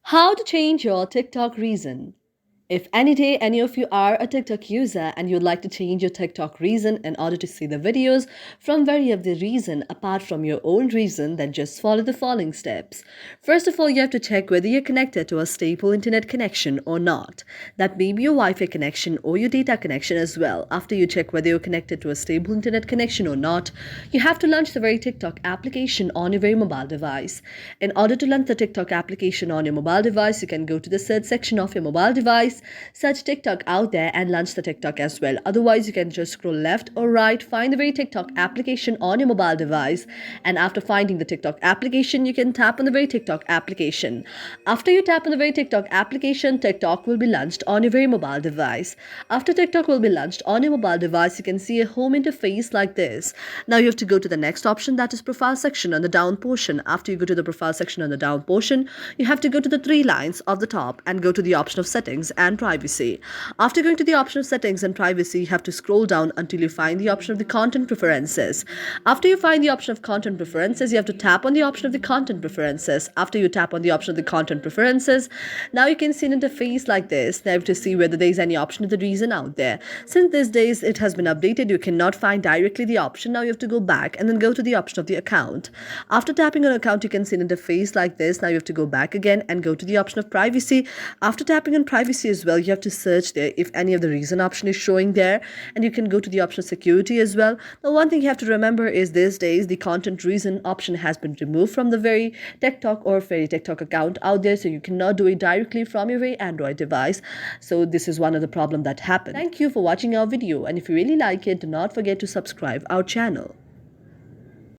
How to change your TikTok reason. If any day any of you are a TikTok user and you'd like to change your TikTok reason in order to see the videos from very of the reason apart from your own reason, then just follow the following steps. First of all, you have to check whether you're connected to a stable internet connection or not. That may be your Wi-Fi connection or your data connection as well. After you check whether you're connected to a stable internet connection or not, you have to launch the very TikTok application on your very mobile device. In order to launch the TikTok application on your mobile device, you can go to the search section of your mobile device, search TikTok out there and launch the TikTok as well. Otherwise, you can just scroll left or right, find the very TikTok application on your mobile device, and after finding the TikTok application, you can tap on the very TikTok application. After you tap on the very TikTok application, TikTok will be launched on your very mobile device. After TikTok will be launched on your mobile device, you can see a home interface like this. Now you have to go to the next option, that is profile section on the down portion. After you go to the profile section on the down portion, you have to go to the three lines of the top and go to the option of settings and privacy. After going to the option of settings and privacy, you have to scroll down until you find the option of the content preferences. After you find the option of content preferences, you have to tap on the option of the content preferences. After you tap on the option of the content preferences, now you can see an interface like this. Now you have to see whether there is any option of the reason out there. Since these days it has been updated, you cannot find directly the option. Now you have to go back and then go to the option of the account. After tapping on account, you can see an interface like this. Now you have to go back again and go to the option of privacy. After tapping on privacy as well, you have to search there if any of the reason option is showing there, and you can go to the option of security as well. Now one thing you have to remember is these days the content reason option has been removed from the very TikTok or very TikTok account out there, so you cannot do it directly from your very Android device. So this is one of the problem that happened. Thank you for watching our video, and if you really like it, do not forget to subscribe our channel.